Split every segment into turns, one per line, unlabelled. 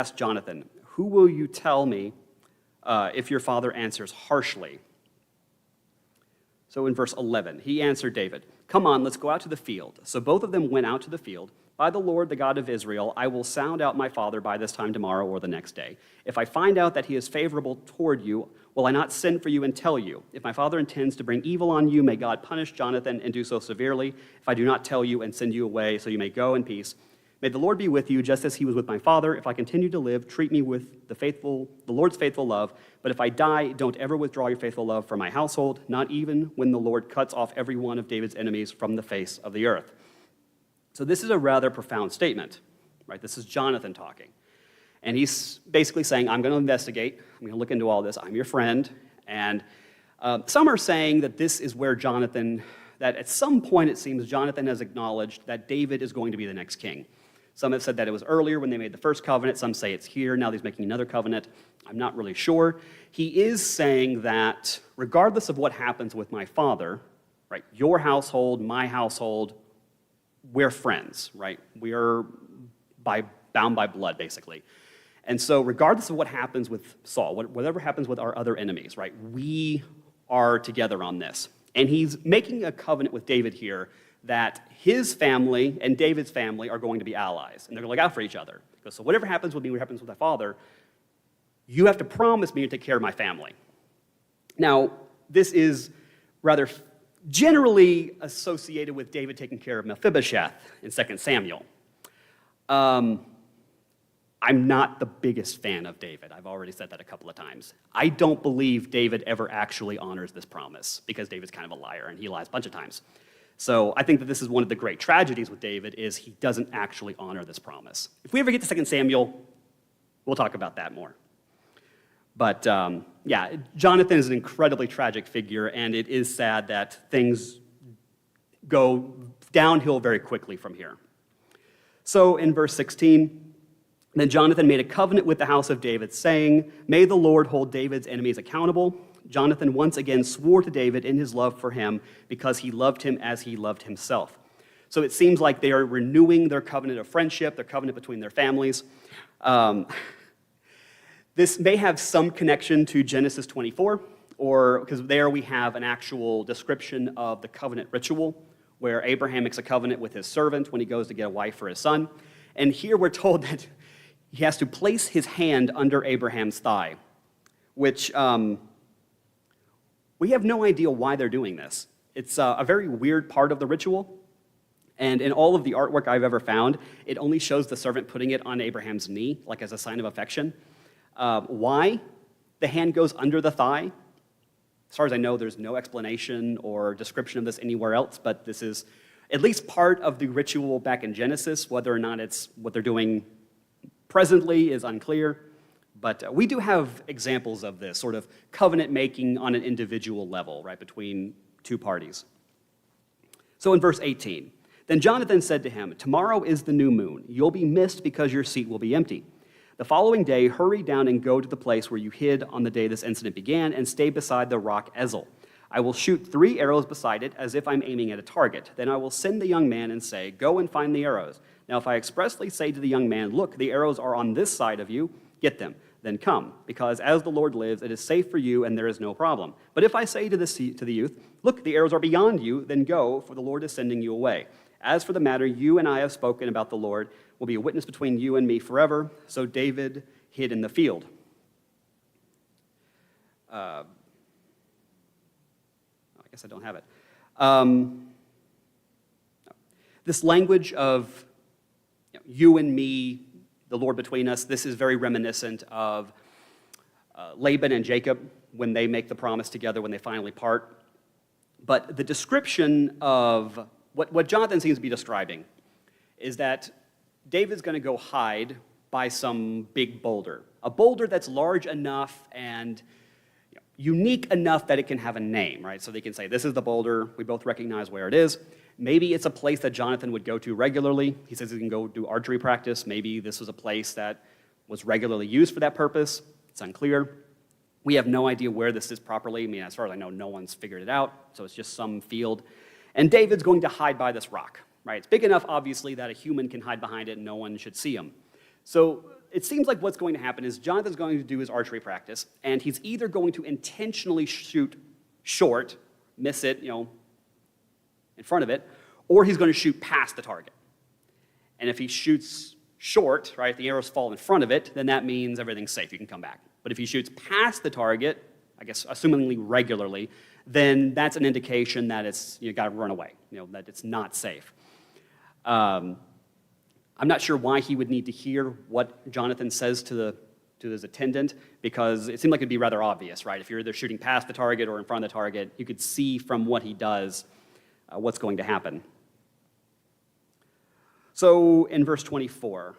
asked Jonathan, "Who will you tell me if your father answers harshly?" So in verse 11, he answered David, "Come on, let's go out to the field." So both of them went out to the field. "By the Lord, the God of Israel, I will sound out my father by this time tomorrow or the next day. If I find out that he is favorable toward you, will I not send for you and tell you? If my father intends to bring evil on you, may God punish Jonathan and do so severely. If I do not tell you and send you away, so you may go in peace. May the Lord be with you, just as he was with my father. If I continue to live, treat me with the Lord's faithful love. But if I die, don't ever withdraw your faithful love from my household, not even when the Lord cuts off every one of David's enemies from the face of the earth." So this is a rather profound statement, right? This is Jonathan talking. And he's basically saying, I'm going to investigate. I'm going to look into all this. I'm your friend. And some are saying that this is where Jonathan, that at some point it seems Jonathan has acknowledged that David is going to be the next king. Some have said that it was earlier when they made the first covenant. Some say it's here. Now he's making another covenant. I'm not really sure. He is saying that regardless of what happens with my father, right, your household, my household, we're friends, right? We are bound by blood, basically. And so regardless of what happens with Saul, whatever happens with our other enemies, right, we are together on this. And he's making a covenant with David here that his family and David's family are going to be allies, and they're going to look out for each other. Because so whatever happens with me, what happens with my father, you have to promise me to take care of my family. Now, this is rather generally associated with David taking care of Mephibosheth in 2 Samuel. I'm not the biggest fan of David. I've already said that a couple of times. I don't believe David ever actually honors this promise, because David's kind of a liar, and he lies a bunch of times. So I think that this is one of the great tragedies with David, is he doesn't actually honor this promise. If we ever get to 2 Samuel, we'll talk about that more. But yeah, Jonathan is an incredibly tragic figure, and it is sad that things go downhill very quickly from here. So in verse 16, then Jonathan made a covenant with the house of David, saying, "May the Lord hold David's enemies accountable." Jonathan once again swore to David in his love for him, because he loved him as he loved himself. So it seems like they are renewing their covenant of friendship, their covenant between their families. This may have some connection to Genesis 24, or because there we have an actual description of the covenant ritual, where Abraham makes a covenant with his servant when he goes to get a wife for his son. And here we're told that he has to place his hand under Abraham's thigh, which we have no idea why they're doing this. It's a very weird part of the ritual, and in all of the artwork I've ever found, it only shows the servant putting it on Abraham's knee, like as a sign of affection. Why the hand goes under the thigh? As far as I know, there's no explanation or description of this anywhere else, but this is at least part of the ritual back in Genesis. Whether or not it's what they're doing presently is unclear. But we do have examples of this sort of covenant making on an individual level, right, between two parties. So in verse 18, then Jonathan said to him, "Tomorrow is the new moon. You'll be missed because your seat will be empty. The following day, hurry down and go to the place where you hid on the day this incident began, and stay beside the rock Ezel. I will shoot 3 arrows beside it, as if I'm aiming at a target. Then I will send the young man and say, 'Go and find the arrows.' Now if I expressly say to the young man, 'Look, the arrows are on this side of you, get them,' then come, because as the Lord lives, it is safe for you and there is no problem. But if I say to the youth, 'Look, the arrows are beyond you,' then go, for the Lord is sending you away. As for the matter you and I have spoken about, the Lord will be a witness between you and me forever." So David hid in the field. I guess I don't have it. This language of you and me, the Lord between us, this is very reminiscent of Laban and Jacob when they make the promise together when they finally part. But the description of what Jonathan seems to be describing is that David's going to go hide by some big boulder, a boulder that's large enough and unique enough that it can have a name, right? So they can say, this is the boulder, we both recognize where it is. Maybe it's a place that Jonathan would go to regularly. He says he can go do archery practice. Maybe this was a place that was regularly used for that purpose. It's unclear. We have no idea where this is properly. I mean, as far as I know, no one's figured it out, so it's just some field. And David's going to hide by this rock, right? It's big enough, obviously, that a human can hide behind it and no one should see him. So it seems like what's going to happen is Jonathan's going to do his archery practice, and he's either going to intentionally shoot short, miss it, in front of it, or he's going to shoot past the target. And if he shoots short, right, the arrows fall in front of it, then that means everything's safe, you can come back. But if he shoots past the target, I guess assumingly regularly, then that's an indication that you got to run away, that it's not safe. I'm not sure why he would need to hear what Jonathan says to his attendant, because it seemed like it'd be rather obvious, right? If you're either shooting past the target or in front of the target, you could see from what he does what's going to happen. So in verse 24,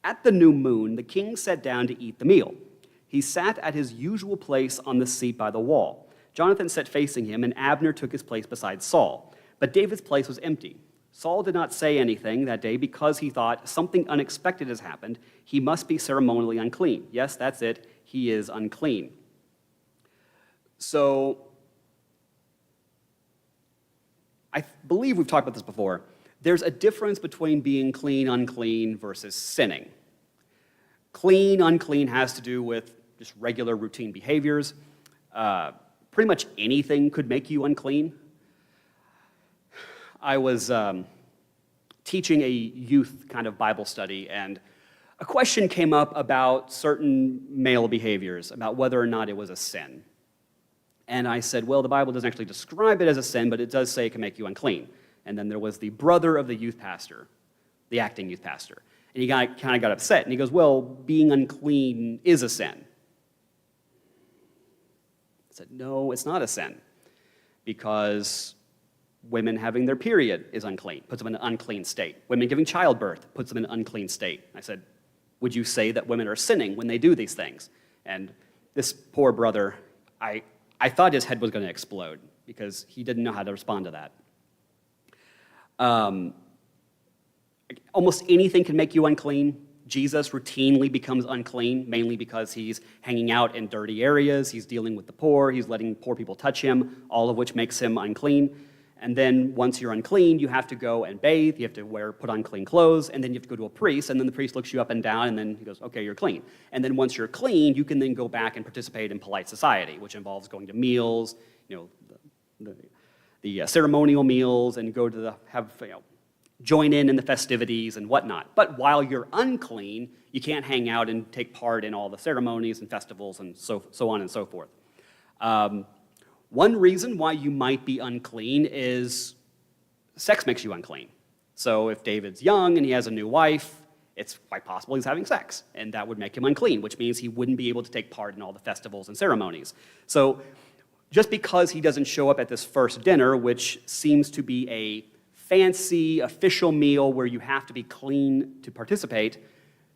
at the new moon, the king sat down to eat the meal. He sat at his usual place on the seat by the wall. Jonathan sat facing him, and Abner took his place beside Saul. But David's place was empty. Saul did not say anything that day because he thought something unexpected has happened. He must be ceremonially unclean. Yes, that's it. He is unclean. So I believe we've talked about this before. There's a difference between being clean, unclean versus sinning. Clean, unclean has to do with just regular routine behaviors. Pretty much anything could make you unclean. I was teaching a youth kind of Bible study, and a question came up about certain male behaviors, about whether or not it was a sin. And I said, well, the Bible doesn't actually describe it as a sin, but it does say it can make you unclean. And then there was the brother of the youth pastor, the acting youth pastor. And he kind of got upset, and he goes, well, being unclean is a sin. I said, no, it's not a sin, because women having their period is unclean, puts them in an unclean state. Women giving childbirth puts them in an unclean state. I said, would you say that women are sinning when they do these things? And this poor brother, I thought his head was going to explode because he didn't know how to respond to that. Almost anything can make you unclean. Jesus routinely becomes unclean, mainly because he's hanging out in dirty areas, he's dealing with the poor, he's letting poor people touch him, all of which makes him unclean. And then once you're unclean, you have to go and bathe, you have to put on clean clothes, and then you have to go to a priest, and then the priest looks you up and down, and then he goes, okay, you're clean. And then once you're clean, you can then go back and participate in polite society, which involves going to meals, the ceremonial meals, and go to join in the festivities and whatnot. But while you're unclean, you can't hang out and take part in all the ceremonies and festivals and so on and so forth. One reason why you might be unclean is sex makes you unclean. So if David's young and he has a new wife, it's quite possible he's having sex, and that would make him unclean, which means he wouldn't be able to take part in all the festivals and ceremonies. So just because he doesn't show up at this first dinner, which seems to be a fancy official meal where you have to be clean to participate,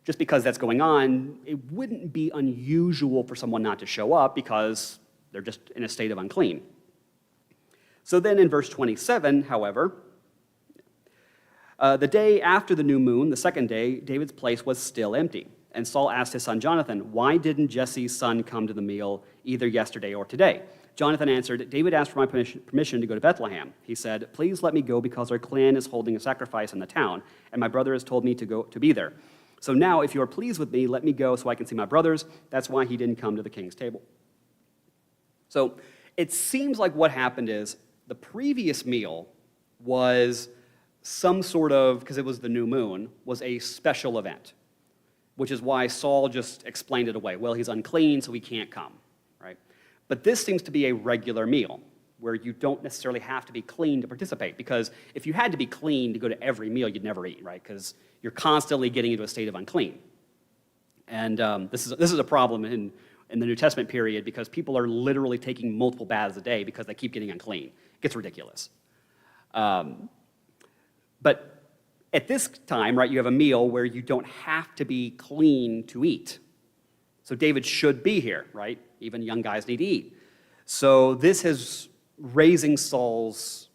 just because that's going on, it wouldn't be unusual for someone not to show up because they're just in a state of unclean. So then in verse 27, however, the day after the new moon, the second day, David's place was still empty. And Saul asked his son Jonathan, why didn't Jesse's son come to the meal either yesterday or today? Jonathan answered, David asked for my permission to go to Bethlehem. He said, please let me go because our clan is holding a sacrifice in the town, and my brother has told me to be there. So now, if you are pleased with me, let me go so I can see my brothers. That's why he didn't come to the king's table. So it seems like what happened is the previous meal was some sort of, because it was the new moon, was a special event, which is why Saul just explained it away. Well, he's unclean, so he can't come, right? But this seems to be a regular meal where you don't necessarily have to be clean to participate, because if you had to be clean to go to every meal, you'd never eat, right? Because you're constantly getting into a state of unclean. And this is a problem in the New Testament period, because people are literally taking multiple baths a day because they keep getting unclean. It gets ridiculous. But at this time, right, you have a meal where you don't have to be clean to eat. So David should be here, right? Even young guys need to eat. So this is raising Saul's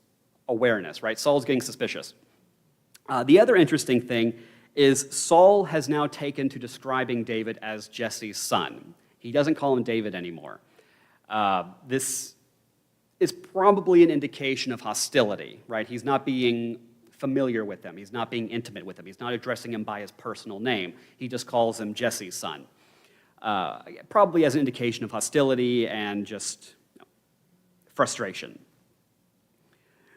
awareness, right? Saul's getting suspicious. The other interesting thing is Saul has now taken to describing David as Jesse's son. He doesn't call him David anymore. This is probably an indication of hostility, right? He's not being familiar with him. He's not being intimate with him. He's not addressing him by his personal name. He just calls him Jesse's son, probably as an indication of hostility and just frustration.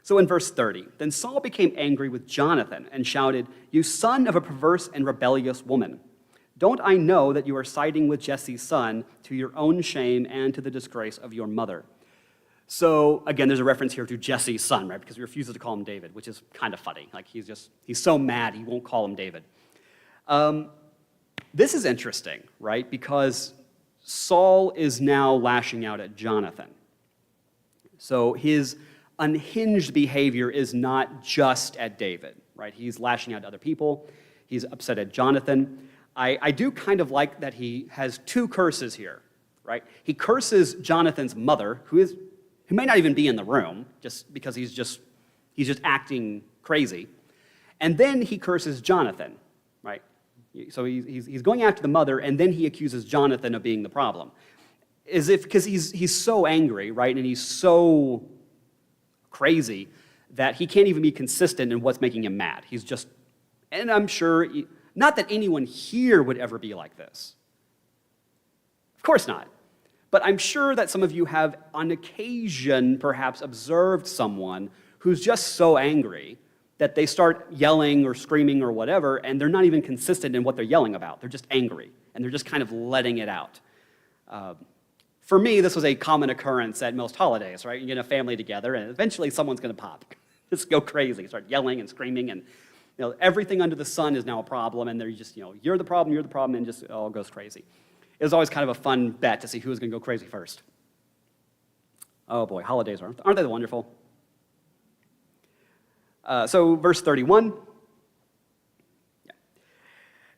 So in verse 30, then Saul became angry with Jonathan and shouted, "You son of a perverse and rebellious woman, don't I know that you are siding with Jesse's son to your own shame and to the disgrace of your mother?" So again, there's a reference here to Jesse's son, right? Because he refuses to call him David, which is kind of funny. Like he's so mad he won't call him David. This is interesting, right? Because Saul is now lashing out at Jonathan. So his unhinged behavior is not just at David, right? He's lashing out at other people. He's upset at Jonathan. I do kind of like that he has two curses here, right? He curses Jonathan's mother, who may not even be in the room, just because he's just acting crazy. And then he curses Jonathan, right? So he's going after the mother, and then he accuses Jonathan of being the problem. Because he's so angry, right? And he's so crazy that he can't even be consistent in what's making him mad. And I'm sure, not that anyone here would ever be like this. Of course not. But I'm sure that some of you have, on occasion, perhaps observed someone who's just so angry that they start yelling or screaming or whatever, and they're not even consistent in what they're yelling about. They're just angry, and they're just kind of letting it out. For me, this was a common occurrence at most holidays, right? You get a family together, and eventually someone's going to pop. Just go crazy, start yelling and screaming, and everything under the sun is now a problem, and they're just, you're the problem, and just it all goes crazy. It was always kind of a fun bet to see who was going to go crazy first. Oh boy, holidays aren't they wonderful? So verse 31. Yeah.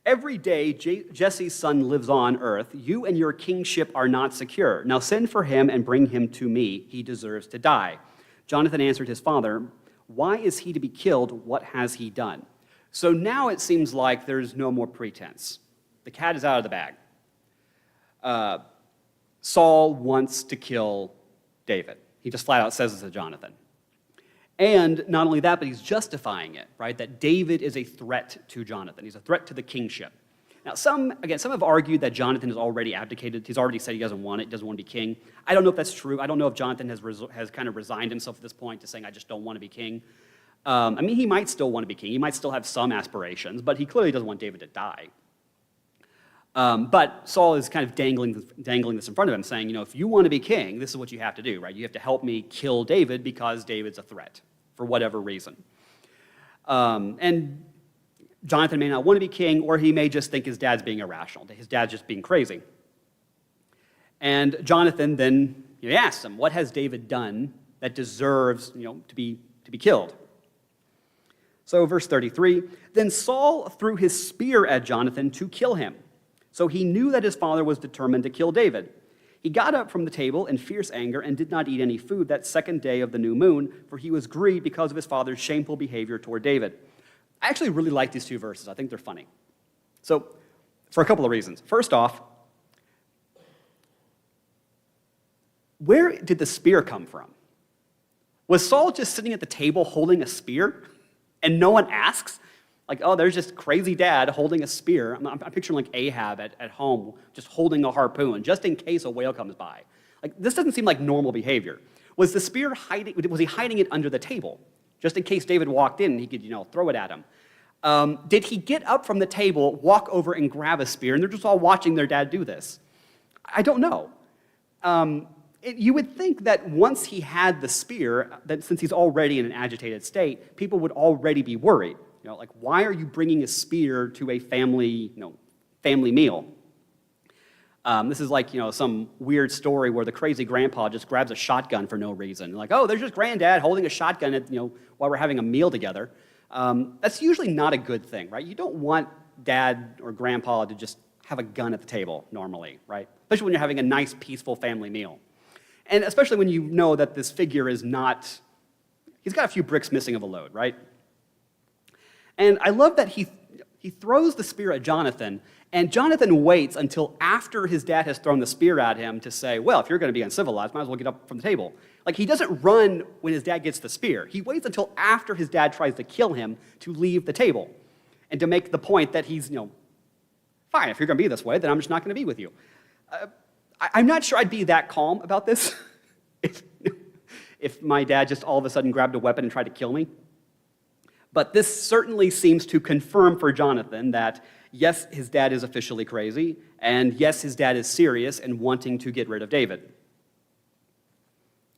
Every day Jesse's son lives on earth. You and your kingship are not secure. Now send for him and bring him to me. He deserves to die. Jonathan answered his father, "Why is he to be killed? What has he done?" So now it seems like there's no more pretense. The cat is out of the bag. Saul wants to kill David. He just flat out says this to Jonathan. And not only that, but he's justifying it, right? That David is a threat to Jonathan. He's a threat to the kingship. Now, some have argued that Jonathan has already abdicated. He's already said he doesn't want it, doesn't want to be king. I don't know if that's true. I don't know if Jonathan has kind of resigned himself at this point to saying, I just don't want to be king. He might still want to be king. He might still have some aspirations, but he clearly doesn't want David to die. But Saul is kind of dangling this in front of him, saying, if you want to be king, this is what you have to do, right? You have to help me kill David because David's a threat for whatever reason. And Jonathan may not want to be king, or he may just think his dad's being irrational, his dad's just being crazy. And Jonathan then asks him, what has David done that deserves to be killed? So verse 33, then Saul threw his spear at Jonathan to kill him. So he knew that his father was determined to kill David. He got up from the table in fierce anger and did not eat any food that second day of the new moon, for he was grieved because of his father's shameful behavior toward David. I actually really like these two verses. I think they're funny. So, for a couple of reasons. First off, where did the spear come from? Was Saul just sitting at the table holding a spear and no one asks? Like, oh, there's just crazy dad holding a spear. I'm picturing like Ahab at home just holding a harpoon just in case a whale comes by. Like, this doesn't seem like normal behavior. Was the spear was he hiding it under the table just in case David walked in and he could, throw it at him? Did he get up from the table, walk over and grab a spear, and they're just all watching their dad do this? I don't know. You would think that once he had the spear, that since he's already in an agitated state, people would already be worried. Like, why are you bringing a spear to a family meal? This is like, some weird story where the crazy grandpa just grabs a shotgun for no reason. Like, oh, there's just granddad holding a shotgun while we're having a meal together. That's usually not a good thing, right? You don't want dad or grandpa to just have a gun at the table normally, right? Especially when you're having a nice, peaceful family meal. And especially when you know that this figure he's got a few bricks missing of a load, right? And I love that he throws the spear at Jonathan, And Jonathan waits until after his dad has thrown the spear at him to say, well, if you're going to be uncivilized, might as well get up from the table. Like, he doesn't run when his dad gets the spear. He waits until after his dad tries to kill him to leave the table and to make the point that he's, fine, if you're going to be this way, then I'm just not going to be with you. I'm not sure I'd be that calm about this if my dad just all of a sudden grabbed a weapon and tried to kill me. But this certainly seems to confirm for Jonathan that, yes, his dad is officially crazy, and yes, his dad is serious and wanting to get rid of David.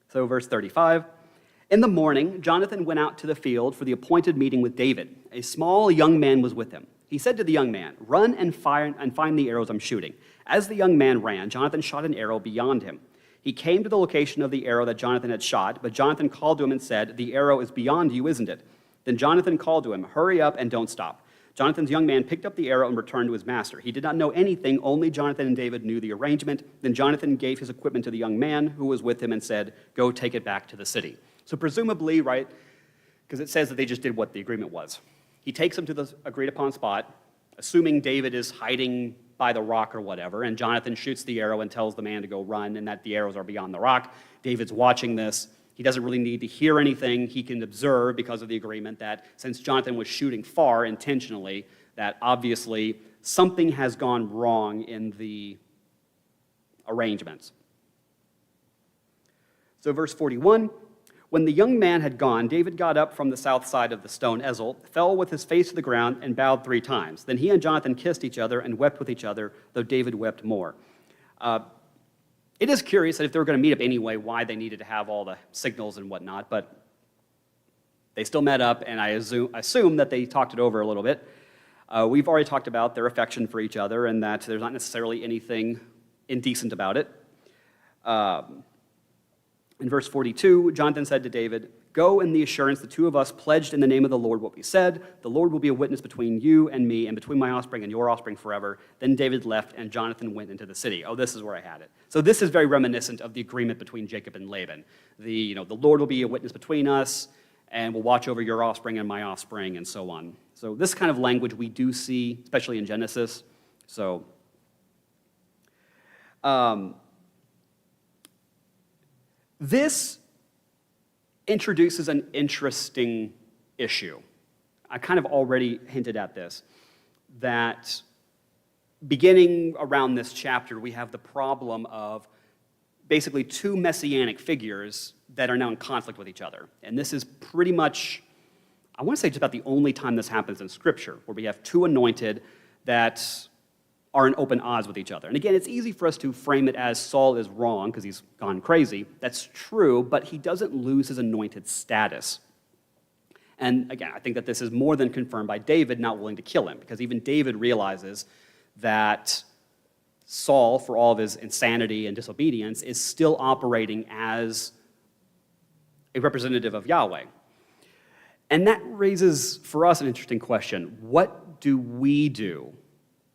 So verse 35, in the morning, Jonathan went out to the field for the appointed meeting with David. A small young man was with him. He said to the young man, run and fire and find the arrows I'm shooting. As the young man ran, Jonathan shot an arrow beyond him. He came to the location of the arrow that Jonathan had shot, but Jonathan called to him and said, the arrow is beyond you, isn't it? Then Jonathan called to him, hurry up and don't stop. Jonathan's young man picked up the arrow and returned to his master. He did not know anything, only Jonathan and David knew the arrangement. Then Jonathan gave his equipment to the young man who was with him and said, go take it back to the city. So presumably, right, because it says that they just did what the agreement was. He takes him to the agreed upon spot, assuming David is hiding by the rock or whatever, and Jonathan shoots the arrow and tells the man to go run and that the arrows are beyond the rock. David's watching this. He doesn't really need to hear anything. He can observe, because of the agreement, that since Jonathan was shooting far intentionally, that obviously something has gone wrong in the arrangements. So verse 41, when the young man had gone, David got up from the south side of the stone Ezel, fell with his face to the ground, and bowed 3 times. Then he and Jonathan kissed each other and wept with each other, though David wept more. It is curious that if they were going to meet up anyway, why they needed to have all the signals and whatnot, but they still met up, and I assume that they talked it over a little bit. We've already talked about their affection for each other and that there's not necessarily anything indecent about it. In verse 42, Jonathan said to David, go in the assurance the 2 of us pledged in the name of the Lord what we said. The Lord will be a witness between you and me and between my offspring and your offspring forever. Then David left and Jonathan went into the city. Oh, this is where I had it. So this is very reminiscent of the agreement between Jacob and Laban. The Lord will be a witness between us and will watch over your offspring and my offspring and so on. So this kind of language we do see, especially in Genesis. So this introduces an interesting issue. I kind of already hinted at this, that beginning around this chapter, we have the problem of basically 2 messianic figures that are now in conflict with each other. And this is pretty much, I want to say just about the only time this happens in Scripture, where we have 2 anointed that are in open odds with each other. And again, it's easy for us to frame it as Saul is wrong because he's gone crazy. That's true, but he doesn't lose his anointed status. And again, I think that this is more than confirmed by David not willing to kill him, because even David realizes that Saul, for all of his insanity and disobedience, is still operating as a representative of Yahweh. And that raises for us an interesting question. What do we do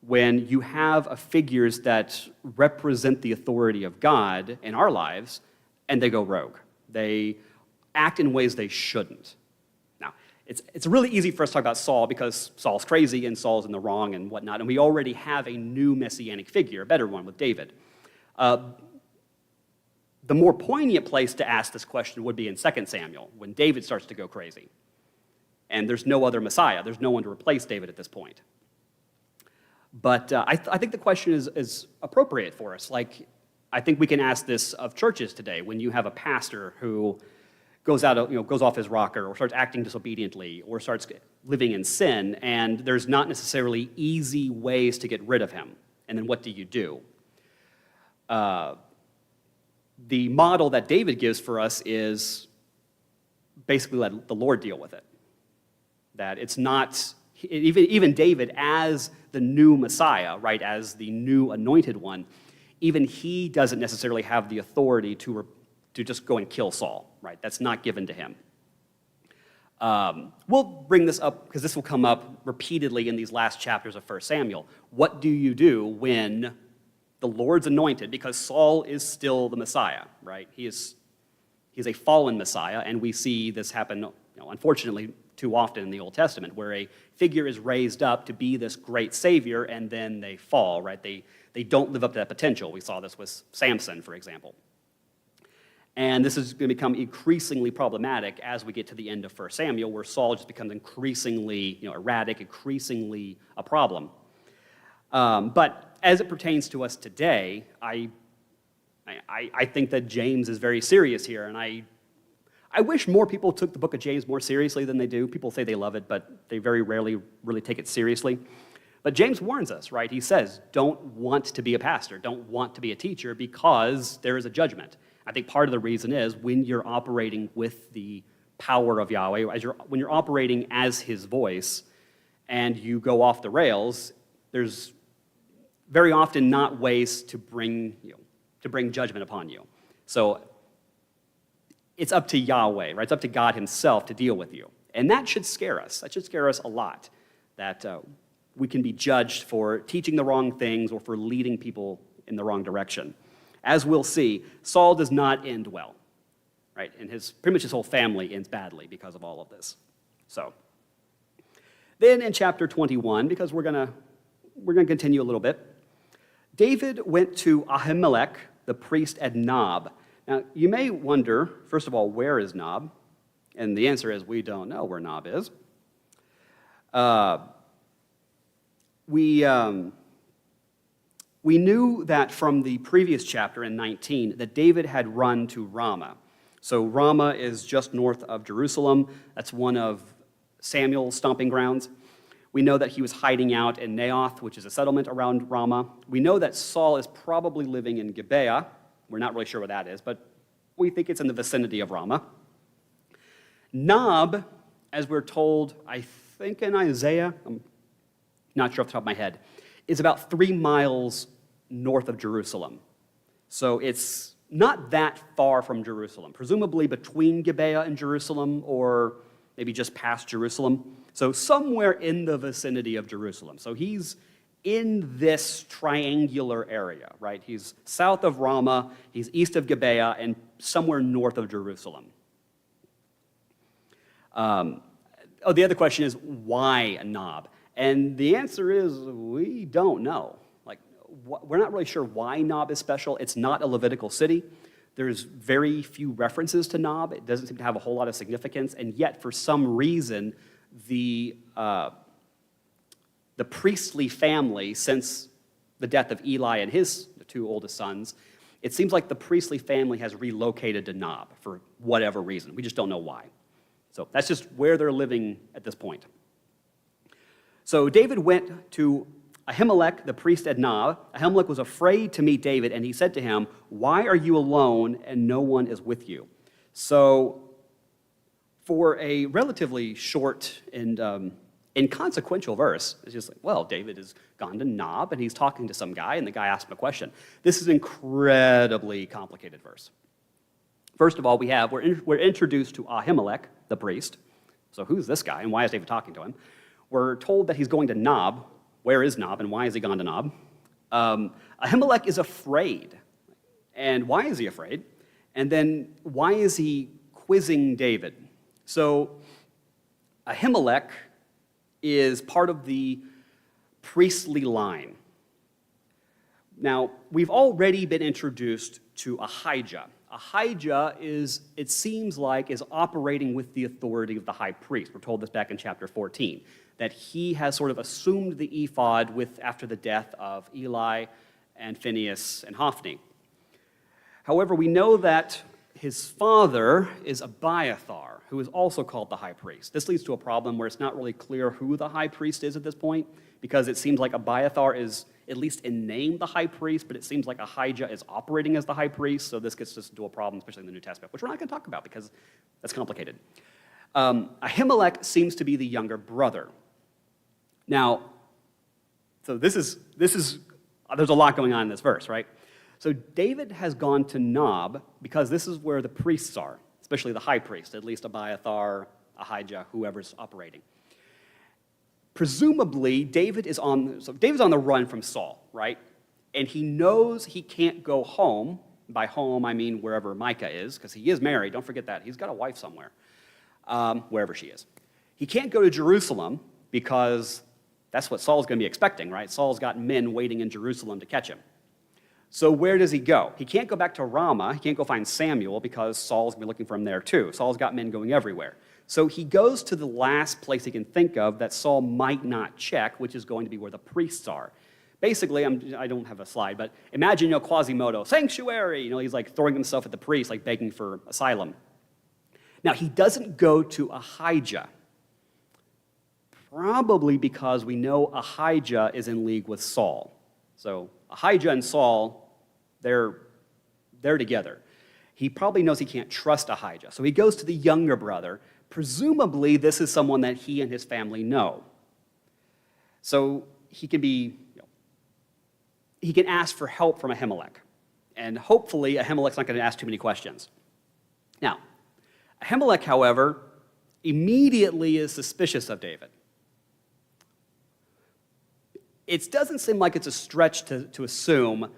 when you have figures that represent the authority of God in our lives and they go rogue? They act in ways they shouldn't. Now, it's really easy for us to talk about Saul because Saul's crazy and Saul's in the wrong and whatnot, and we already have a new messianic figure, a better one with David. The more poignant place to ask this question would be in 2 Samuel, when David starts to go crazy. And there's no other Messiah. There's no one to replace David at this point. But I think the question is appropriate for us. Like, I think we can ask this of churches today. When you have a pastor who goes off his rocker or starts acting disobediently or starts living in sin, and there's not necessarily easy ways to get rid of him. And then what do you do? The model that David gives for us is basically let the Lord deal with it. That it's not, even David as the new Messiah, right, as the new anointed one, even he doesn't necessarily have the authority to just go and kill Saul, right? That's not given to him. We'll bring this up because this will come up repeatedly in these last chapters of 1 Samuel. What do you do when the Lord's anointed, because Saul is still the Messiah, right? He's a fallen Messiah, and we see this happen, unfortunately, too often in the Old Testament, where a figure is raised up to be this great savior, and then they fall, right? They don't live up to that potential. We saw this with Samson, for example. And this is going to become increasingly problematic as we get to the end of 1 Samuel, where Saul just becomes increasingly erratic, increasingly a problem. But as it pertains to us today, I think that James is very serious here, and I wish more people took the book of James more seriously than they do. People say they love it, but they very rarely really take it seriously. But James warns us, right? He says, don't want to be a pastor, don't want to be a teacher, because there is a judgment. I think part of the reason is when you're operating with the power of Yahweh, when you're operating as his voice, and you go off the rails, there's very often not ways to bring judgment upon you. So it's up to Yahweh, right? It's up to God himself to deal with you. And that should scare us. That should scare us a lot, that we can be judged for teaching the wrong things or for leading people in the wrong direction. As we'll see, Saul does not end well, right? And pretty much his whole family ends badly because of all of this. So then in chapter 21, because we're gonna continue a little bit, David went to Ahimelech, the priest at Nob. Now, you may wonder, first of all, where is Nob? And the answer is we don't know where Nob is. We knew that from the previous chapter in 19 that David had run to Ramah. So Ramah is just north of Jerusalem. That's one of Samuel's stomping grounds. We know that he was hiding out in Naoth, which is a settlement around Ramah. We know that Saul is probably living in Gibeah. We're not really sure where that is, but we think it's in the vicinity of Ramah. Nob, as we're told, I think in Isaiah, I'm not sure off the top of my head, is about 3 miles north of Jerusalem. So it's not that far from Jerusalem, presumably between Gibeah and Jerusalem, or maybe just past Jerusalem. So somewhere in the vicinity of Jerusalem. So he's in this triangular area, right? He's south of Ramah, he's east of Gibeah, and somewhere north of Jerusalem. The other question is, why Nob? And the answer is, we don't know. We're not really sure why Nob is special. It's not a Levitical city. There's very few references to Nob. It doesn't seem to have a whole lot of significance, and yet, for some reason, the priestly family, since the death of Eli and his 2 oldest sons, it seems like the priestly family has relocated to Nob for whatever reason. We just don't know why. So that's just where they're living at this point. So David went to Ahimelech, the priest at Nob. Ahimelech was afraid to meet David, and he said to him, "Why are you alone and no one is with you?" So for a relatively short and inconsequential verse, it's just like, well, David has gone to Nob, and he's talking to some guy, and the guy asked him a question. This is an incredibly complicated verse. First of all, we're introduced to Ahimelech, the priest. So who's this guy, and why is David talking to him? We're told that he's going to Nob. Where is Nob, and why has he gone to Nob? Ahimelech is afraid. And why is he afraid? And then why is he quizzing David? So Ahimelech is part of the priestly line. Now, we've already been introduced to Ahijah. Ahijah it seems like, is operating with the authority of the high priest. We're told this back in chapter 14, that he has sort of assumed the ephod after the death of Eli and Phinehas and Hophni. However, we know that his father is Abiathar, who is also called the high priest. This leads to a problem where it's not really clear who the high priest is at this point, because it seems like Abiathar is, at least in name, the high priest, but it seems like Ahijah is operating as the high priest, so this gets us into a problem, especially in the New Testament, which we're not going to talk about because that's complicated. Ahimelech seems to be the younger brother. Now, so there's a lot going on in this verse, right? So David has gone to Nob because this is where the priests are, especially the high priest, at least Abiathar, Ahijah, whoever's operating. Presumably, David's on the run from Saul, right? And he knows he can't go home. By home, I mean wherever Micah is, because he is married. Don't forget that. He's got a wife somewhere, wherever she is. He can't go to Jerusalem because that's what Saul's going to be expecting, right? Saul's got men waiting in Jerusalem to catch him. So where does he go? He can't go back to Ramah. He can't go find Samuel because Saul's going to be looking for him there too. Saul's got men going everywhere. So he goes to the last place he can think of that Saul might not check, which is going to be where the priests are. Basically, I don't have a slide, but imagine, Quasimodo, sanctuary. He's like throwing himself at the priest, like begging for asylum. Now, he doesn't go to Ahijah, probably because we know Ahijah is in league with Saul. So Ahijah and Saul, they're together. He probably knows he can't trust Ahijah. So he goes to the younger brother. Presumably, this is someone that he and his family know. So he can ask for help from Ahimelech. And hopefully, Ahimelech's not going to ask too many questions. Now, Ahimelech, however, immediately is suspicious of David. It doesn't seem like it's a stretch to assume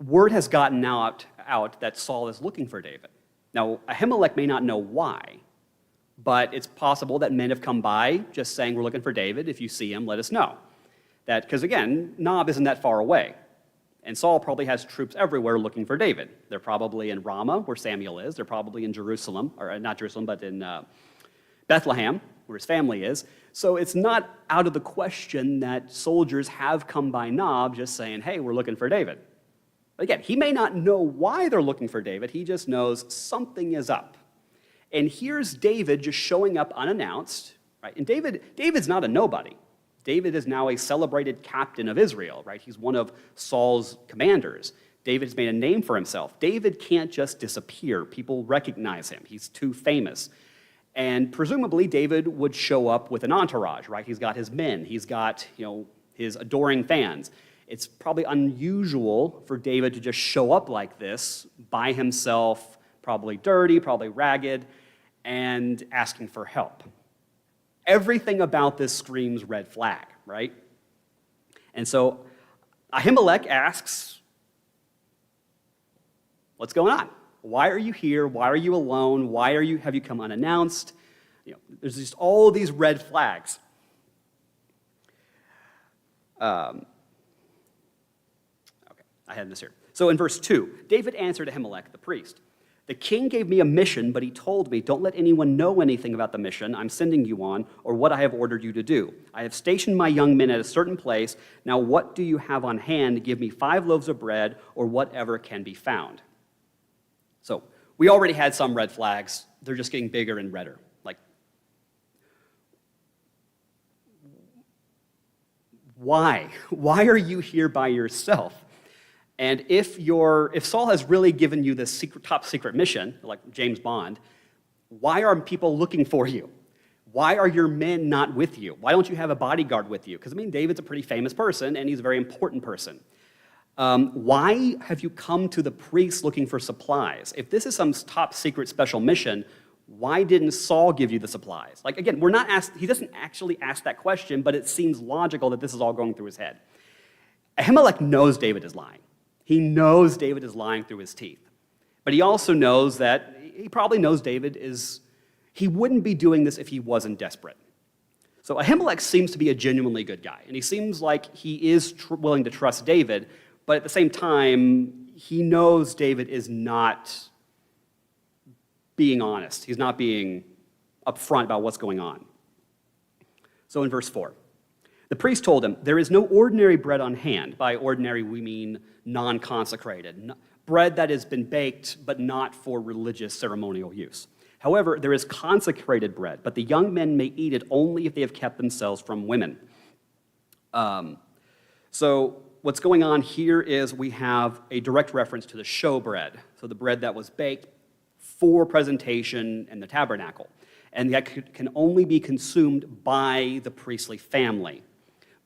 word has gotten out that Saul is looking for David. Now, Ahimelech may not know why, but it's possible that men have come by just saying, we're looking for David. If you see him, let us know. Because again, Nob isn't that far away. And Saul probably has troops everywhere looking for David. They're probably in Ramah, where Samuel is. They're probably in Jerusalem, or not Jerusalem, but in Bethlehem, where his family is. So it's not out of the question that soldiers have come by Nob just saying, hey, we're looking for David. But again, he may not know why they're looking for David. He just knows something is up. And here's David just showing up unannounced, right? And David's not a nobody. David is now a celebrated captain of Israel, right? He's one of Saul's commanders. David has made a name for himself. David can't just disappear. People recognize him. He's too famous. And presumably, David would show up with an entourage, right? He's got his men. He's got, his adoring fans. It's probably unusual for David to just show up like this by himself, probably dirty, probably ragged, and asking for help. Everything about this screams red flag, right? And so Ahimelech asks, what's going on? Why are you here? Why are you alone? Have you come unannounced? There's just all these red flags. Okay, I had this here. So in verse 2, David answered Ahimelech, the priest, the king gave me a mission, but he told me, don't let anyone know anything about the mission I'm sending you on or what I have ordered you to do. I have stationed my young men at a certain place. Now what do you have on hand to give me 5 loaves of bread or whatever can be found? So we already had some red flags. They're just getting bigger and redder. Like, why? Why are you here by yourself? And if Saul has really given you this top secret mission, like James Bond, why are people looking for you? Why are your men not with you? Why don't you have a bodyguard with you? Because, David's a pretty famous person, and he's a very important person. Why have you come to the priest looking for supplies? If this is some top secret special mission, why didn't Saul give you the supplies? Like, again, he doesn't actually ask that question, but it seems logical that this is all going through his head. Ahimelech knows David is lying. He knows David is lying through his teeth. But he also knows that, he probably knows he wouldn't be doing this if he wasn't desperate. So Ahimelech seems to be a genuinely good guy, and he seems like he is willing to trust David, but at the same time, he knows David is not being honest. He's not being upfront about what's going on. So in verse 4, the priest told him, there is no ordinary bread on hand. By ordinary, we mean non-consecrated. Bread that has been baked, but not for religious ceremonial use. However, there is consecrated bread, but the young men may eat it only if they have kept themselves from women. So what's going on here is we have a direct reference to the showbread, so the bread that was baked for presentation in the tabernacle, and that can only be consumed by the priestly family.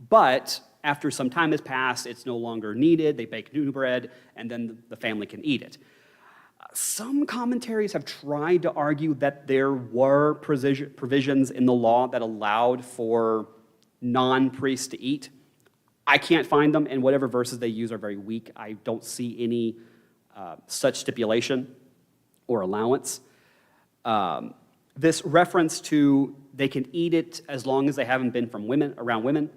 But after some time has passed, it's no longer needed. They bake new bread, and then the family can eat it. Some commentaries have tried to argue that there were provisions in the law that allowed for non-priests to eat. I can't find them, and whatever verses they use are very weak. I don't see any such stipulation or allowance. This reference to they can eat it as long as they haven't been around women.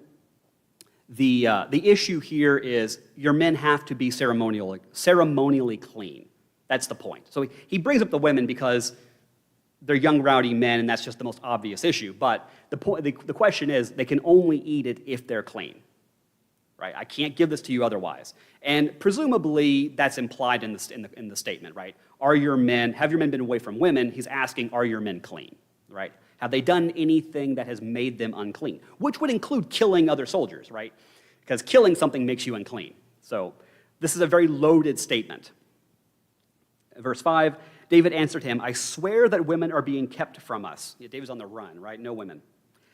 The issue here is your men have to be ceremonially clean. That's the point. So he brings up the women because they're young, rowdy men, and that's just the most obvious issue. But the question is, they can only eat it if they're clean. Right? I can't give this to you otherwise. And presumably, that's implied in the statement, right? Have your men been away from women? He's asking, are your men clean, right? Have they done anything that has made them unclean? Which would include killing other soldiers, right? Because killing something makes you unclean. So this is a very loaded statement. Verse 5, David answered him, I swear that women are being kept from us. Yeah, David's on the run, right? No women.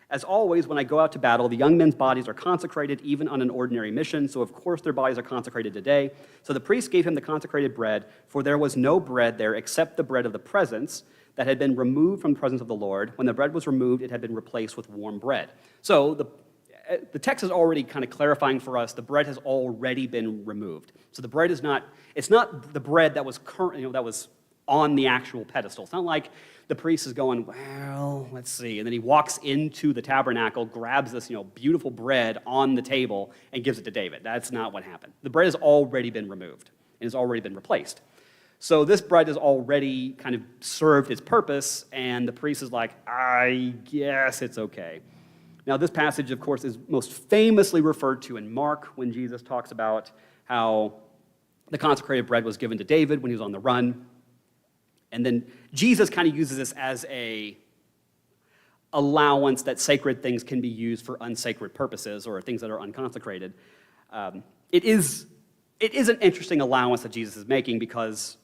As always, when I go out to battle, the young men's bodies are consecrated even on an ordinary mission, so of course their bodies are consecrated today. So the priest gave him the consecrated bread, for there was no bread there except the bread of the presence that had been removed from the presence of the Lord. When the bread was removed, it had been replaced with warm bread. So the text is already kind of clarifying for us the bread has already been removed. So the bread is not, it's not the bread that was that was on the actual pedestal. It's not like the priest is going, well, let's see. And then he walks into the tabernacle, grabs this beautiful bread on the table, and gives it to David. That's not what happened. The bread has already been removed and has already been replaced. So this bread has already kind of served its purpose, and the priest is like, I guess it's okay. Now, this passage, of course, is most famously referred to in Mark when Jesus talks about how the consecrated bread was given to David when he was on the run. And then Jesus kind of uses this as a allowance that sacred things can be used for unsacred purposes or things that are unconsecrated. It is an interesting allowance that Jesus is making because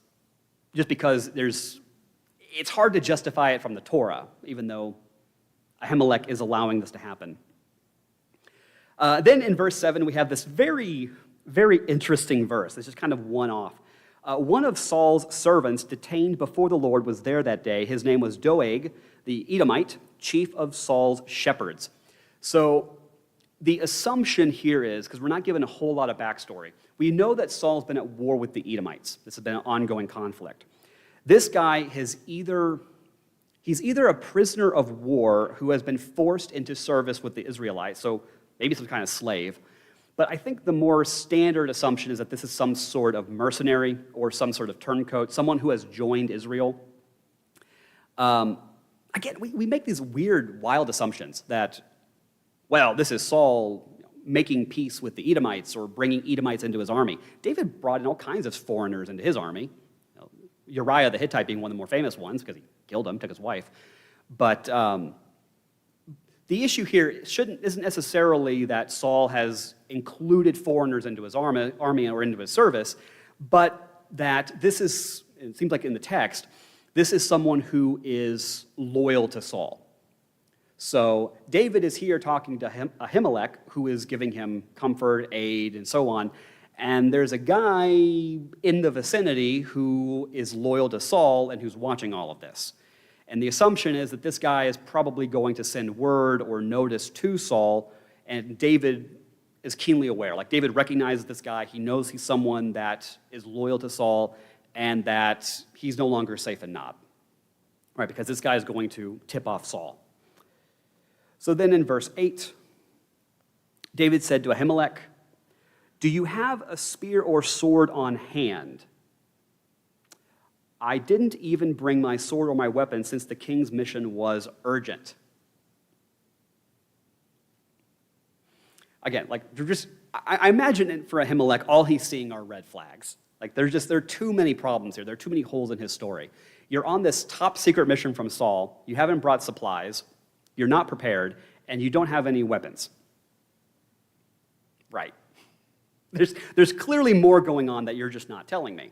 it's hard to justify it from the Torah, even though Ahimelech is allowing this to happen. Then in verse 7, we have this very, very interesting verse. It's just kind of one-off. One of Saul's servants detained before the Lord was there that day. His name was Doeg, the Edomite, chief of Saul's shepherds. So the assumption here is, because we're not given a whole lot of backstory, we know that Saul's been at war with the Edomites. This has been an ongoing conflict. This guy he's either a prisoner of war who has been forced into service with the Israelites, so maybe some kind of slave. But I think the more standard assumption is that this is some sort of mercenary or some sort of turncoat, someone who has joined Israel. Again, we make these weird, wild assumptions that, well, this is Saul making peace with the Edomites or bringing Edomites into his army. David brought in all kinds of foreigners into his army. Uriah the Hittite being one of the more famous ones because he killed him, took his wife. But the issue here isn't necessarily that Saul has included foreigners into his army or into his service, but that this is, it seems like in the text, this is someone who is loyal to Saul. So David is here talking to Ahimelech, who is giving him comfort, aid, and so on. And there's a guy in the vicinity who is loyal to Saul and who's watching all of this. And the assumption is that this guy is probably going to send word or notice to Saul, and David is keenly aware. Like, David recognizes this guy. He knows he's someone that is loyal to Saul and that he's no longer safe in Nob, right? Because this guy is going to tip off Saul. So then in verse 8, David said to Ahimelech, "Do you have a spear or sword on hand? I didn't even bring my sword or my weapon since the king's mission was urgent." Again, like, I imagine for Ahimelech, all he's seeing are red flags. Like, there are too many problems here. There are too many holes in his story. You're on this top secret mission from Saul. You haven't brought supplies. You're not prepared, and you don't have any weapons. Right. There's clearly more going on that you're just not telling me.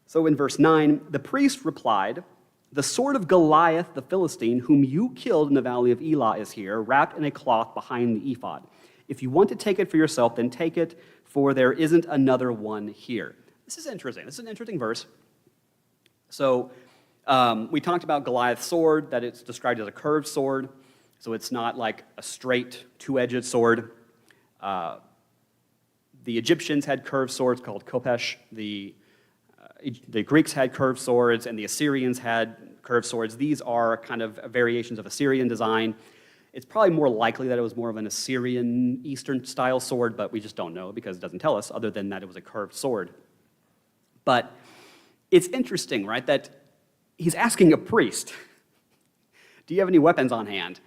So in verse 9, the priest replied, "The sword of Goliath the Philistine, whom you killed in the valley of Elah, is here, wrapped in a cloth behind the ephod. If you want to take it for yourself, then take it, for there isn't another one here." This is interesting. This is an interesting verse. So we talked about Goliath's sword, that it's described as a curved sword. So it's not like a straight, two-edged sword. The Egyptians had curved swords called khopesh. The The Greeks had curved swords, and the Assyrians had curved swords. These are kind of variations of Assyrian design. It's probably more likely that it was more of an Assyrian Eastern-style sword, but we just don't know because it doesn't tell us, other than that it was a curved sword. But it's interesting, right, that he's asking a priest, do you have any weapons on hand?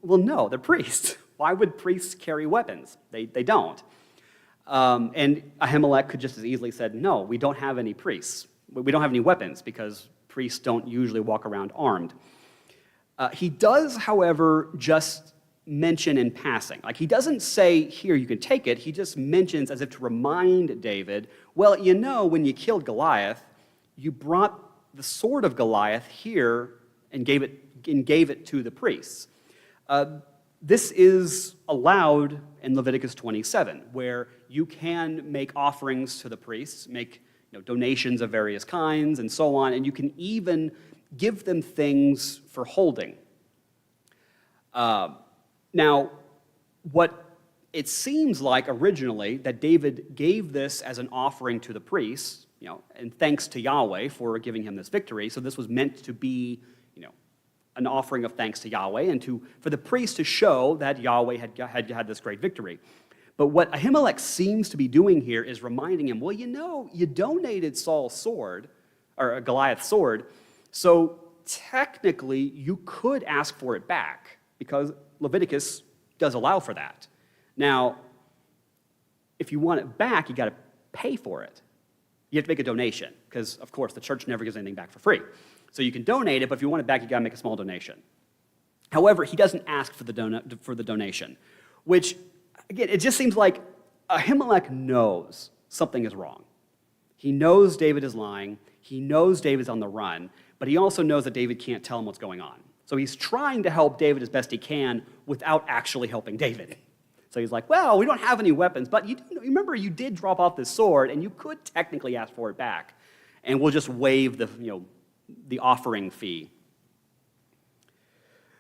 Well, no, they're priests. Why would priests carry weapons? They don't. And Ahimelech could just as easily said, no, we don't have any priests. We don't have any weapons because priests don't usually walk around armed. He does, however, just mention in passing. Like, he doesn't say, here, you can take it. He just mentions as if to remind David, well, you know, when you killed Goliath, you brought the sword of Goliath here and gave it to the priests. This is allowed in Leviticus 27, where you can make offerings to the priests, make donations of various kinds and so on, and you can even give them things for holding. Now, what it seems like originally that David gave this as an offering to the priests, and thanks to Yahweh for giving him this victory. So this was meant to be, an offering of thanks to Yahweh and for the priests to show that Yahweh had this great victory. But what Ahimelech seems to be doing here is reminding him, well, you donated Saul's sword, or Goliath's sword, so technically you could ask for it back because Leviticus does allow for that. Now, if you want it back, you got to pay for it. You have to make a donation because, of course, the church never gives anything back for free. So you can donate it, but if you want it back, you got to make a small donation. However, he doesn't ask for the donation, which, again, it just seems like Ahimelech knows something is wrong. He knows David is lying. He knows David's on the run, but he also knows that David can't tell him what's going on. So he's trying to help David as best he can without actually helping David. So he's like, well, we don't have any weapons, but remember you did drop off this sword, and you could technically ask for it back, and we'll just waive the offering fee.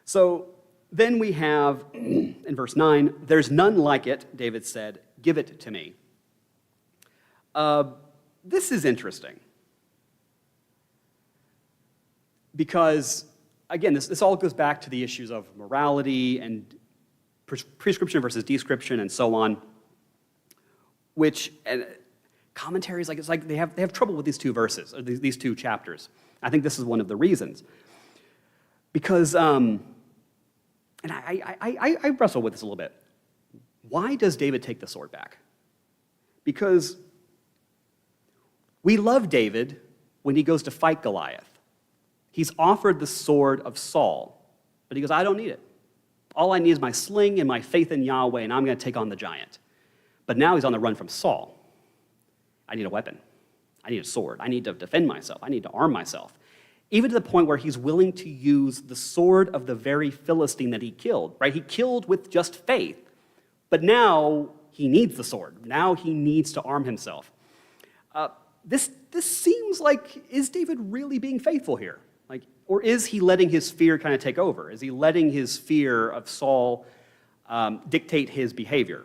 So then we have, in verse 9, there's none like it, David said, give it to me. This is interesting. Because, again, this all goes back to the issues of morality and prescription versus description and so on, which and commentaries, it's like they have trouble with these two verses, or these two chapters. I think this is one of the reasons. Because, and I wrestle with this a little bit. Why does David take the sword back? Because we love David when he goes to fight Goliath. He's offered the sword of Saul, but he goes, I don't need it. All I need is my sling and my faith in Yahweh, and I'm going to take on the giant. But now he's on the run from Saul. I need a weapon. I need a sword. I need to defend myself. I need to arm myself. Even to the point where he's willing to use the sword of the very Philistine that he killed, right? He killed with just faith, but now he needs the sword. Now he needs to arm himself. This seems like, is David really being faithful here? Or is he letting his fear kind of take over? Is he letting his fear of Saul dictate his behavior?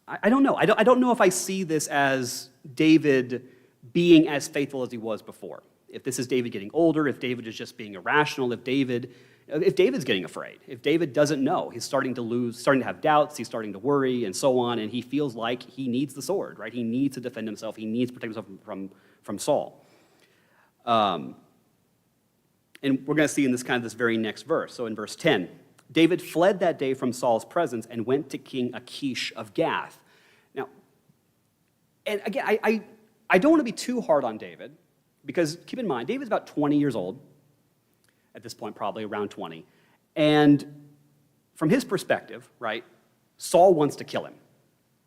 I don't know. I don't know if I see this as David being as faithful as he was before. If this is David getting older, if David is just being irrational, if David's getting afraid, if David doesn't know, he's starting to have doubts, he's starting to worry and so on, and he feels like he needs the sword, right? He needs to defend himself. He needs to protect himself from Saul. And we're going to see in this very next verse. So in verse 10, David fled that day from Saul's presence and went to King Achish of Gath. Now, and again, I don't want to be too hard on David, because keep in mind, David's about 20 years old at this point, probably around 20. And from his perspective, right, Saul wants to kill him.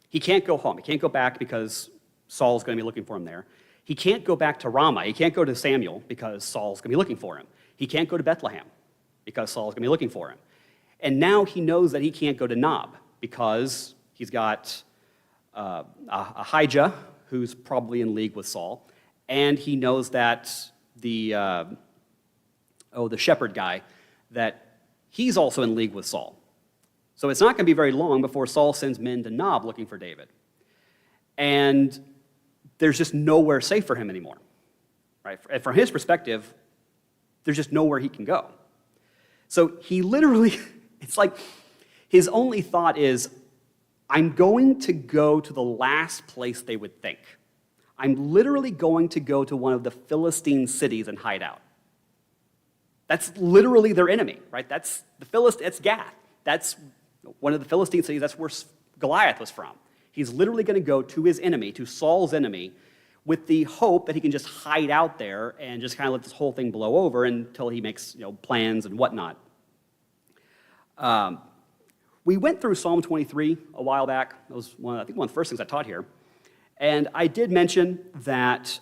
He can't go home. He can't go back because Saul's going to be looking for him there. He can't go back to Ramah. He can't go to Samuel because Saul's going to be looking for him. He can't go to Bethlehem because Saul's going to be looking for him. And now he knows that he can't go to Nob because he's got Ahijah, who's probably in league with Saul, and he knows that the shepherd guy, that he's also in league with Saul. So it's not going to be very long before Saul sends men to Nob looking for David. And there's just nowhere safe for him anymore, right? From his perspective, there's just nowhere he can go. So he literally, it's like his only thought is, I'm going to go to the last place they would think. I'm literally going to go to one of the Philistine cities and hide out. That's literally their enemy, right? That's Gath. That's one of the Philistine cities. That's where Goliath was from. He's literally going to go to his enemy, to Saul's enemy, with the hope that he can just hide out there and just kind of let this whole thing blow over until he makes plans and whatnot. We went through Psalm 23 a while back. That was one of the first things I taught here. And I did mention that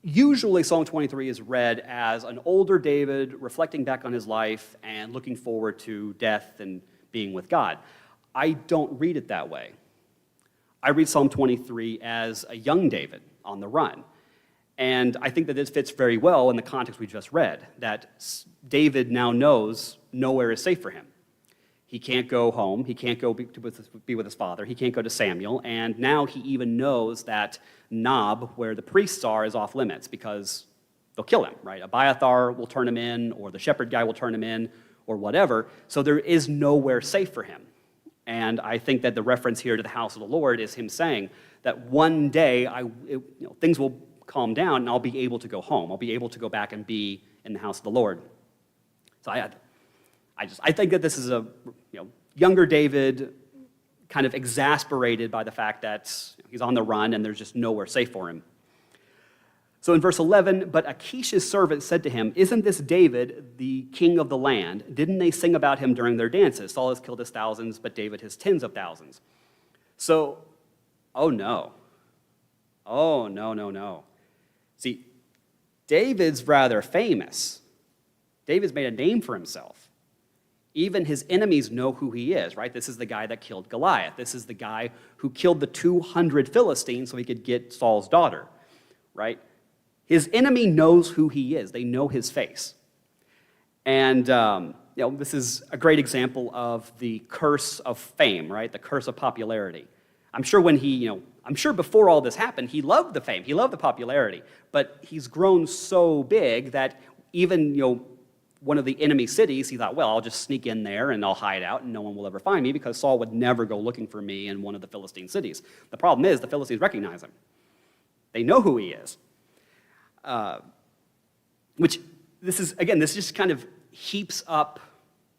usually Psalm 23 is read as an older David reflecting back on his life and looking forward to death and being with God. I don't read it that way. I read Psalm 23 as a young David on the run. And I think that this fits very well in the context we just read, that David now knows nowhere is safe for him. He can't go home. He can't go be with his father. He can't go to Samuel. And now he even knows that Nob, where the priests are, is off limits because they'll kill him, right? Abiathar will turn him in, or the shepherd guy will turn him in, or whatever. So there is nowhere safe for him. And I think that the reference here to the house of the Lord is him saying that one day things will calm down and I'll be able to go home. I'll be able to go back and be in the house of the Lord. So I think that this is a younger David, kind of exasperated by the fact that he's on the run and there's just nowhere safe for him. So in verse 11, but Achish's servant said to him, "Isn't this David, the king of the land? Didn't they sing about him during their dances? Saul has killed his thousands, but David his tens of thousands." So, oh no. See, David's rather famous. David's made a name for himself. Even his enemies know who he is, right? This is the guy that killed Goliath. This is the guy who killed the 200 Philistines so he could get Saul's daughter, right? His enemy knows who he is. They know his face. And this is a great example of the curse of fame, right? The curse of popularity. I'm sure before all this happened, he loved the fame. He loved the popularity. But he's grown so big that even, one of the enemy cities, he thought, well, I'll just sneak in there and I'll hide out and no one will ever find me because Saul would never go looking for me in one of the Philistine cities. The problem is the Philistines recognize him. They know who he is. This just kind of heaps up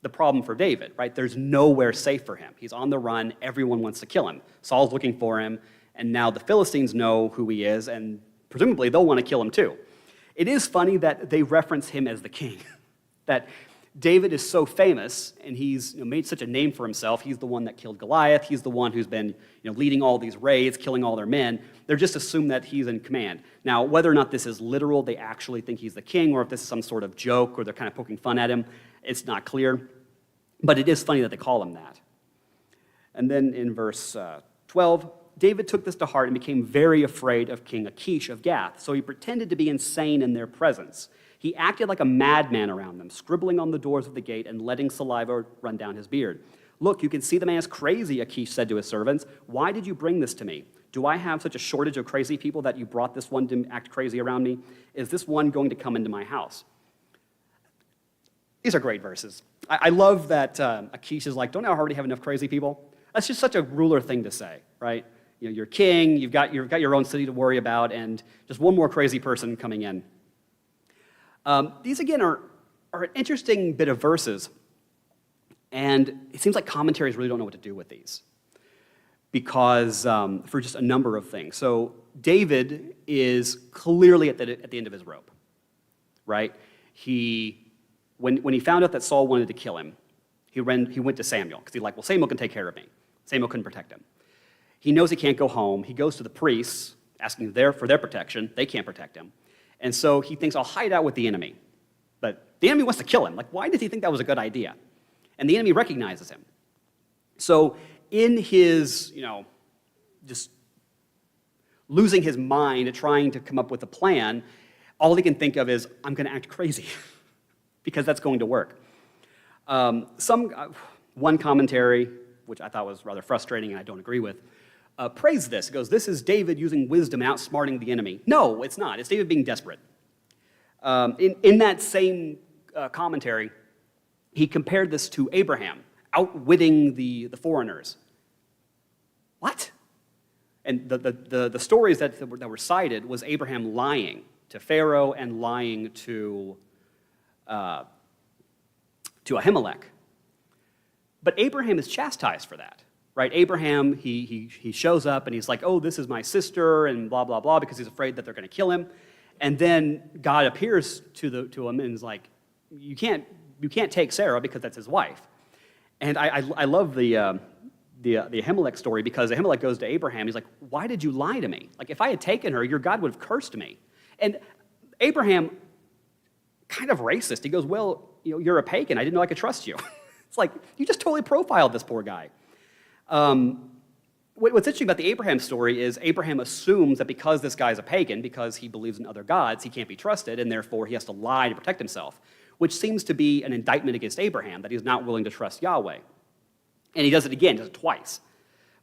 the problem for David, right? There's nowhere safe for him. He's on the run. Everyone wants to kill him. Saul's looking for him, and now the Philistines know who he is, and presumably they'll want to kill him too. It is funny that they reference him as the king. That David is so famous, and he's made such a name for himself. He's the one that killed Goliath. He's the one who's been leading all these raids, killing all their men. They're just assume that he's in command. Now, whether or not this is literal, they actually think he's the king, or if this is some sort of joke, or they're kind of poking fun at him, it's not clear. But it is funny that they call him that. And then in verse 12, David took this to heart and became very afraid of King Achish of Gath, so he pretended to be insane in their presence. He acted like a madman around them, scribbling on the doors of the gate and letting saliva run down his beard. "Look, you can see the man is crazy," Achish said to his servants. "Why did you bring this to me? Do I have such a shortage of crazy people that you brought this one to act crazy around me? Is this one going to come into my house?" These are great verses. I love that Achish is like, don't I already have enough crazy people? That's just such a ruler thing to say, right? You're king, you've got your own city to worry about, and just one more crazy person coming in. These, again, are an interesting bit of verses, and it seems like commentaries really don't know what to do with these because for just a number of things. So David is clearly at the end of his rope, right? When he found out that Saul wanted to kill him, he went to Samuel because he's like, well, Samuel can take care of me. Samuel couldn't protect him. He knows he can't go home. He goes to the priests, asking for their protection. They can't protect him. And so he thinks, I'll hide out with the enemy. But the enemy wants to kill him. Like, why did he think that was a good idea? And the enemy recognizes him. So in his, just losing his mind, trying to come up with a plan, all he can think of is, I'm going to act crazy, because that's going to work. One commentary, which I thought was rather frustrating and I don't agree with, praise this. It goes, this is David using wisdom and outsmarting the enemy. No, it's not. It's David being desperate. In that same commentary, he compared this to Abraham, outwitting the foreigners. What? And the stories that were cited was Abraham lying to Pharaoh and lying to Ahimelech. But Abraham is chastised for that, right? Abraham, he shows up and he's like, oh, this is my sister, and blah, blah, blah, because he's afraid that they're going to kill him. And then God appears to him and is like, you can't take Sarah because that's his wife. And I love the Ahimelech story, because Ahimelech goes to Abraham. He's like, why did you lie to me? Like, if I had taken her, your God would have cursed me. And Abraham, kind of racist, he goes, well, you're a pagan. I didn't know I could trust you. It's like, you just totally profiled this poor guy. What's interesting about the Abraham story is Abraham assumes that because this guy's a pagan, because he believes in other gods, he can't be trusted, and therefore he has to lie to protect himself, which seems to be an indictment against Abraham, that he's not willing to trust Yahweh. And he does it again, does it twice.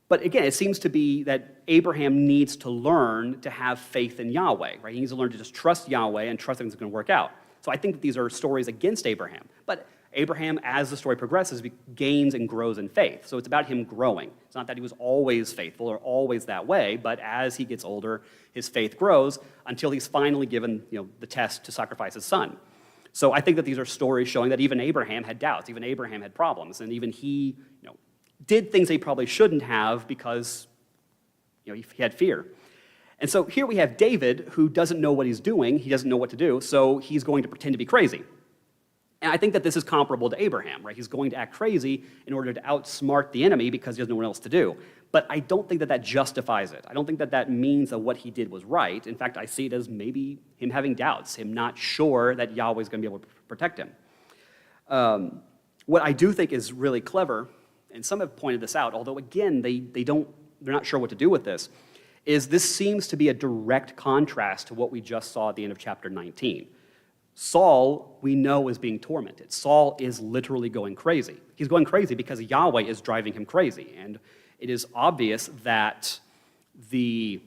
But again, it seems to be that Abraham needs to learn to have faith in Yahweh, right? He needs to learn to just trust Yahweh and trust things are going to work out. So I think that these are stories against Abraham. But Abraham, as the story progresses, gains and grows in faith. So it's about him growing. It's not that he was always faithful or always that way, but as he gets older, his faith grows until he's finally given the test to sacrifice his son. So I think that these are stories showing that even Abraham had doubts, even Abraham had problems, and even he did things that he probably shouldn't have because he had fear. And so here we have David, who doesn't know what he's doing. He doesn't know what to do, so he's going to pretend to be crazy. And I think that this is comparable to Abraham, right? He's going to act crazy in order to outsmart the enemy because he doesn't know what else to do. But I don't think that that justifies it. I don't think that that means that what he did was right. In fact, I see it as maybe him having doubts, him not sure that Yahweh is going to be able to protect him. What I do think is really clever, and some have pointed this out, although again, they're not sure what to do with this seems to be a direct contrast to what we just saw at the end of chapter 19. Saul, we know, is being tormented. Saul is literally going crazy. He's going crazy because Yahweh is driving him crazy. And it is obvious that the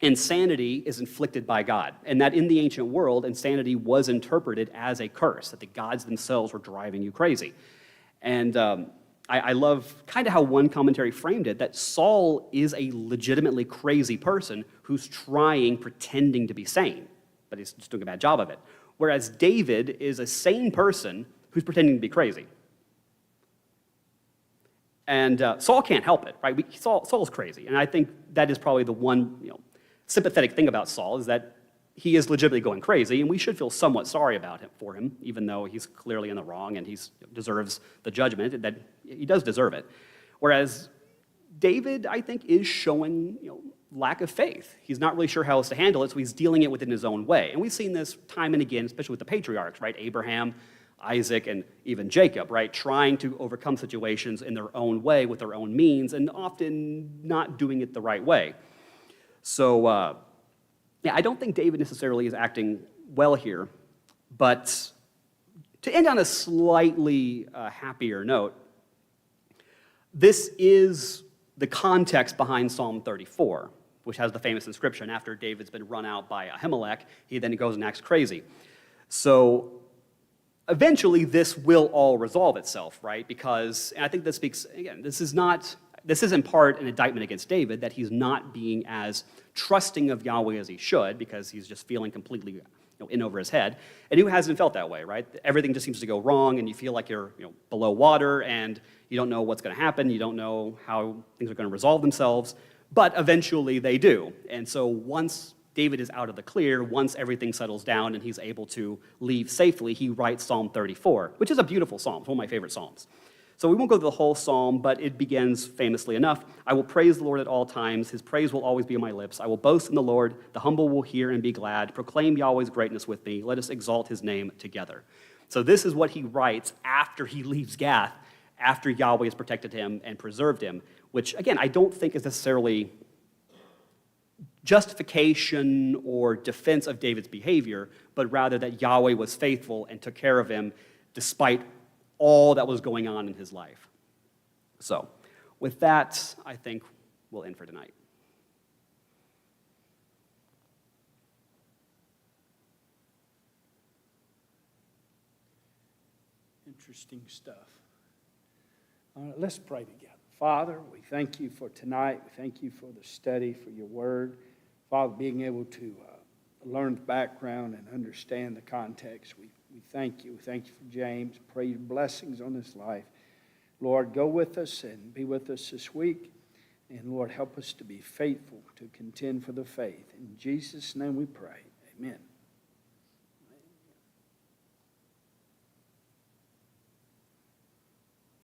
insanity is inflicted by God, and that in the ancient world, insanity was interpreted as a curse, that the gods themselves were driving you crazy. And I love kind of how one commentary framed it, that Saul is a legitimately crazy person who's pretending to be sane, but he's just doing a bad job of it. Whereas David is a sane person who's pretending to be crazy. And Saul can't help it, right? Saul's crazy, and I think that is probably the one sympathetic thing about Saul, is that he is legitimately going crazy, and we should feel somewhat sorry for him, even though he's clearly in the wrong and he deserves the judgment, that he does deserve it. Whereas David, I think, is showing lack of faith. He's not really sure how else to handle it, so he's dealing it within his own way. And we've seen this time and again, especially with the patriarchs, right? Abraham, Isaac, and even Jacob, right? Trying to overcome situations in their own way with their own means, and often not doing it the right way. So, yeah, I don't think David necessarily is acting well here, but to end on a slightly happier note, this is the context behind Psalm 34, which has the famous inscription, after David's been run out by Ahimelech, he then goes and acts crazy. So eventually this will all resolve itself, right? Because, and I think this speaks, again, this is in part an indictment against David, that he's not being as trusting of Yahweh as he should, because he's just feeling completely in over his head. And who hasn't felt that way, right? Everything just seems to go wrong, and you feel like you're below water, and you don't know what's going to happen. You don't know how things are going to resolve themselves, but eventually they do. And so once David is out of the clear, once everything settles down and he's able to leave safely, he writes Psalm 34, which is a beautiful psalm. It's one of my favorite psalms. So we won't go through the whole psalm, but it begins famously enough. I will praise the Lord at all times. His praise will always be on my lips. I will boast in the Lord. The humble will hear and be glad. Proclaim Yahweh's greatness with me. Let us exalt his name together. So this is what he writes after he leaves Gath, after Yahweh has protected him and preserved him, which, again, I don't think is necessarily justification or defense of David's behavior, but rather that Yahweh was faithful and took care of him despite all that was going on in his life. So with that, I think we'll end for tonight.
Interesting stuff. All right, let's pray together. Father, we thank you for tonight. We thank you for the study, for your word. Father, being able to learn the background and understand the context. We thank you. We thank you for James. Pray your blessings on his life. Lord, go with us and be with us this week. And Lord, help us to be faithful to contend for the faith. In Jesus' name we pray. Amen.